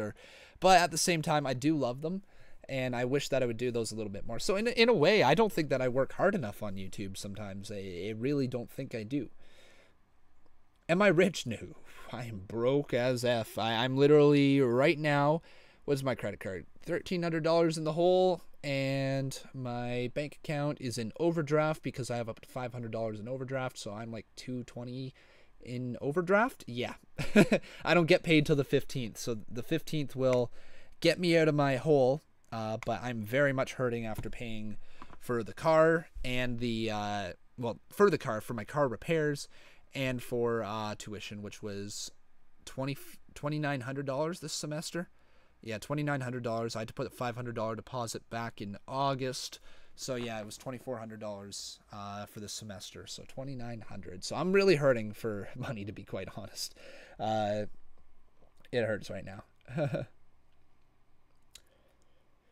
but at the same time, I do love them, and I wish that I would do those a little bit more. So in a way, I don't think that I work hard enough on YouTube sometimes. I really don't think I do. Am I rich? No, I am broke as F. I'm literally right now, what's my credit card? $1,300 in the hole, and my bank account is in overdraft because I have up to $500 in overdraft, so I'm like $220 in overdraft. Yeah. I don't get paid till the 15th, so the 15th will get me out of my hole, but I'm very much hurting after paying for the car and the for my car repairs and for tuition, which was $2,900 this semester. Yeah, $2,900. I had to put a $500 deposit back in August. So yeah, it was $2,400 for this semester. So $2,900. So I'm really hurting for money, to be quite honest. It hurts right now.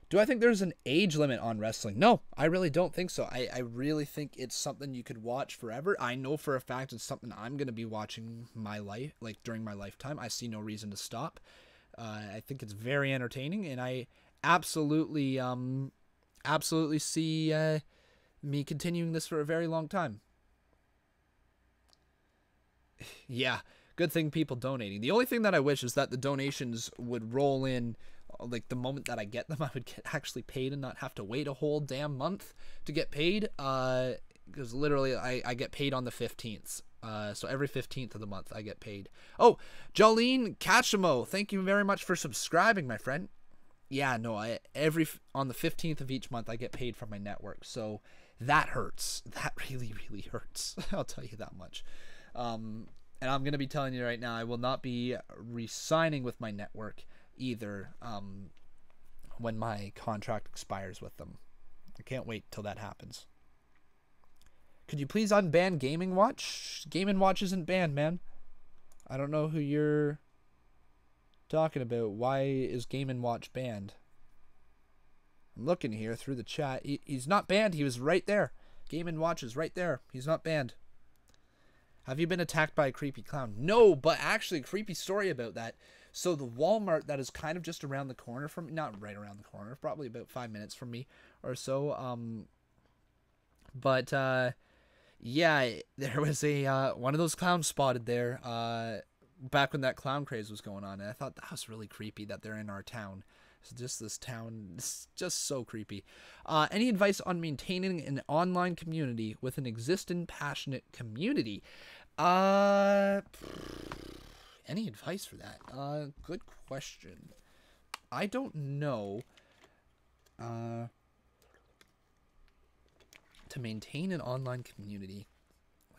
Do I think there's an age limit on wrestling? No, I really don't think so. I really think it's something you could watch forever. I know for a fact it's something I'm going to be watching during my lifetime. I see no reason to stop. I think it's very entertaining, and I absolutely see me continuing this for a very long time. Yeah, good thing people donating. The only thing that I wish is that the donations would roll in like the moment that I get them. I would get actually paid and not have to wait a whole damn month to get paid, because literally I get paid on the 15th. So every 15th of the month I get paid. Oh, Jolene Kachimo, thank you very much for subscribing, my friend. Yeah, no, on the 15th of each month I get paid from my network, so that hurts. That really, really hurts. I'll tell you that much. And I'm going to be telling you right now, I will not be re-signing with my network either when my contract expires with them. I can't wait till that happens. Could you please unban Gaming Watch? Gaming Watch isn't banned, man. I don't know who you're talking about. Why is Gaming Watch banned? I'm looking here through the chat. He's not banned. He was right there. Gaming Watch is right there. He's not banned. Have you been attacked by a creepy clown? No, but actually a creepy story about that. So the Walmart that is kind of just around the corner from me, not right around the corner, probably about 5 minutes from me or so. Yeah, there was one of those clowns spotted there back when that clown craze was going on, and I thought that was really creepy that they're in our town. It's just this town, it's just so creepy. Any advice on maintaining an online community with an existing passionate community? Any advice for that? Good question. I don't know. To maintain an online community.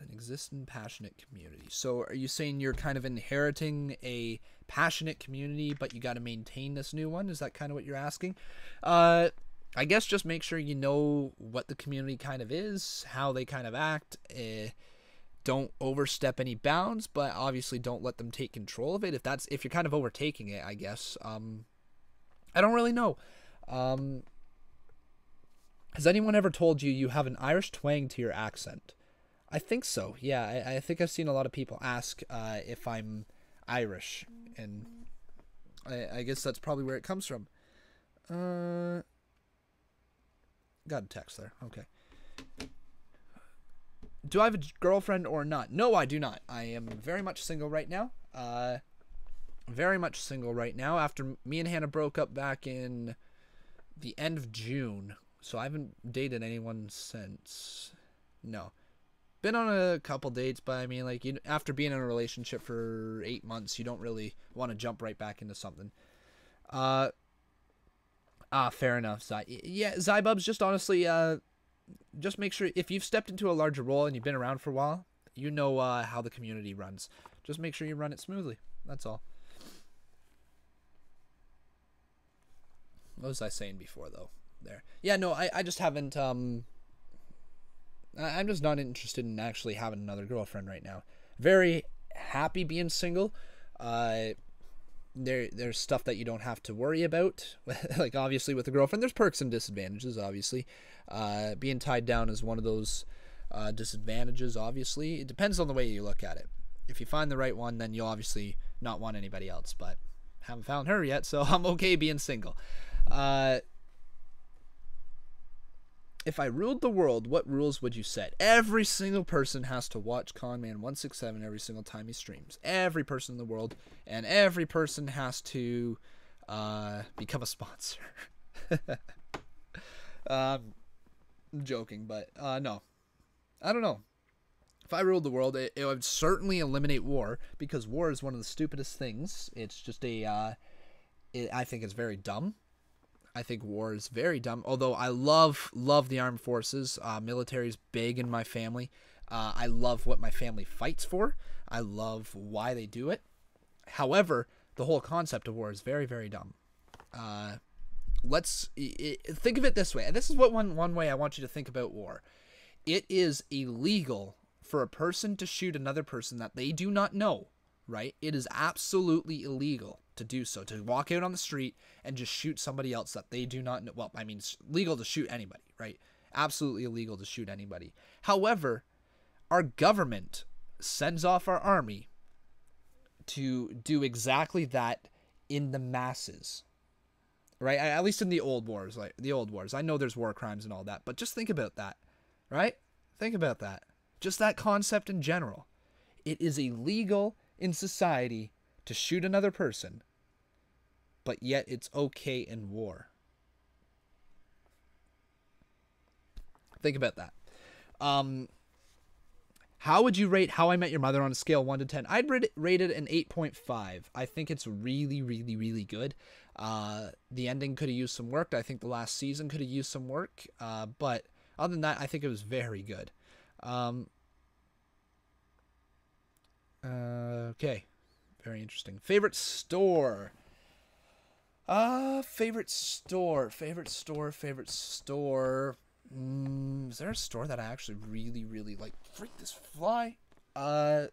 An existing passionate community. So are you saying you're kind of inheriting a passionate community, but you got to maintain this new one? Is that kind of what you're asking? I guess just make sure you know what the community kind of is, how they kind of act. Don't overstep any bounds, but obviously don't let them take control of it. If you're kind of overtaking it, I guess. I don't really know. Has anyone ever told you you have an Irish twang to your accent? I think so. Yeah, I think I've seen a lot of people ask if I'm Irish, and I guess that's probably where it comes from. Got a text there. Okay. Do I have a girlfriend or not? No, I do not. I am very much single right now. Very much single right now. After me and Hannah broke up back in the end of June, so I haven't dated anyone since. No. Been on a couple dates, but I mean, like, after being in a relationship for 8 months, you don't really want to jump right back into something. Fair enough, Zy. Yeah, Zybubs, just honestly, just make sure, if you've stepped into a larger role and you've been around for a while, you know how the community runs. Just make sure you run it smoothly. That's all. What was I saying before, though? There. Yeah, no, I just haven't, I'm just not interested in actually having another girlfriend right now. Very happy being single. There's stuff that you don't have to worry about. Like, obviously, with a girlfriend, there's perks and disadvantages, obviously. Being tied down is one of those disadvantages, obviously. It depends on the way you look at it. If you find the right one, then you'll obviously not want anybody else. But haven't found her yet, so I'm okay being single. If I ruled the world, what rules would you set? Every single person has to watch Conman167 every single time he streams. Every person in the world. And every person has to become a sponsor. I'm joking, but no. I don't know. If I ruled the world, it would certainly eliminate war, because war is one of the stupidest things. It's just I think it's very dumb. I think war is very dumb, although I love the armed forces. Military is big in my family. I love what my family fights for. I love why they do it. However, the whole concept of war is very, very dumb. Let's think of it this way. And this is what one way I want you to think about war. It is illegal for a person to shoot another person that they do not know, right? It is absolutely illegal to do so, to walk out on the street and just shoot somebody else that they do not know. Well, I mean, it's legal to shoot anybody, right? Absolutely illegal to shoot anybody. However, our government sends off our army to do exactly that in the masses, right? At least in the old wars, like the old wars. I know there's war crimes and all that, but just think about that, right? Think about that. Just that concept in general. It is illegal in society to shoot another person, but yet it's okay in war. Think about that. How would you rate How I Met Your Mother on a scale of 1 to 10? I'd rate it an 8.5. I think it's really, really, really good. The ending could have used some work. I think the last season could have used some work. But other than that, I think it was very good. Okay. Very interesting. Favorite store. Favorite store. Is there a store that I actually really, really like? Freak this fly. I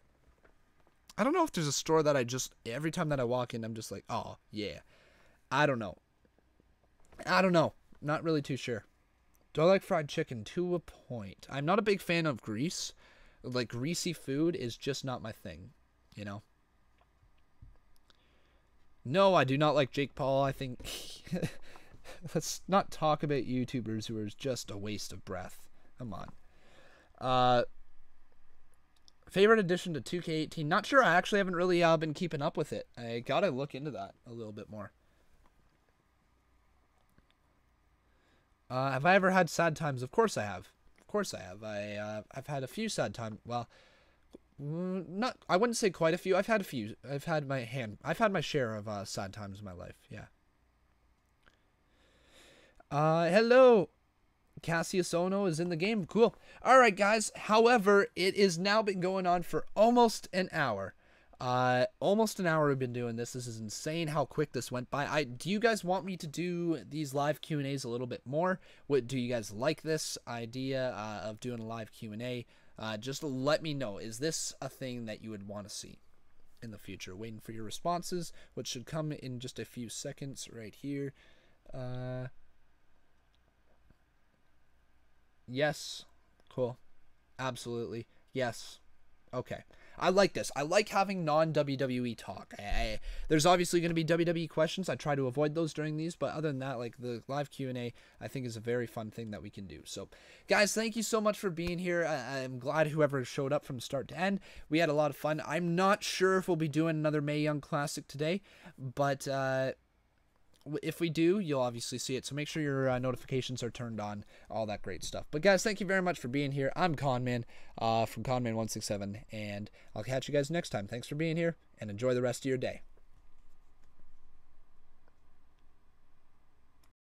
don't know if there's a store that I just, every time that I walk in, I'm just like, oh, yeah. I don't know. Not really too sure. Do I like fried chicken? To a point. I'm not a big fan of grease. Like, greasy food is just not my thing, you know? No, I do not like Jake Paul. I think let's not talk about YouTubers who are just a waste of breath. Come on. Favorite addition to 2K18? Not sure. I actually haven't really been keeping up with it. I gotta look into that a little bit more. Have I ever had sad times? Of course I have. I've had a few sad times. Well, I wouldn't say quite a few. I've had a few. I've had my share of sad times in my life. Yeah. Hello, Cassius Ono is in the game. Cool. All right, guys. However, it has now been going on for almost an hour. Almost an hour we've been doing this. This is insane how quick this went by. Do you guys want me to do these live Q&As a little bit more? Do you guys like this idea of doing a live Q&A? Just let me know. Is this a thing that you would want to see in the future? Waiting for your responses, which should come in just a few seconds right here. Yes. Cool. Absolutely. Yes. Okay. I like this. I like having non-WWE talk. There's obviously going to be WWE questions. I try to avoid those during these, but other than that, like the live Q&A, I think is a very fun thing that we can do. So, guys, thank you so much for being here. I'm glad whoever showed up from start to end. We had a lot of fun. I'm not sure if we'll be doing another Mae Young Classic today, but if we do, you'll obviously see it. So make sure your notifications are turned on, all that great stuff. But guys, thank you very much for being here. I'm Conman from Conmen167, and I'll catch you guys next time. Thanks for being here, and enjoy the rest of your day.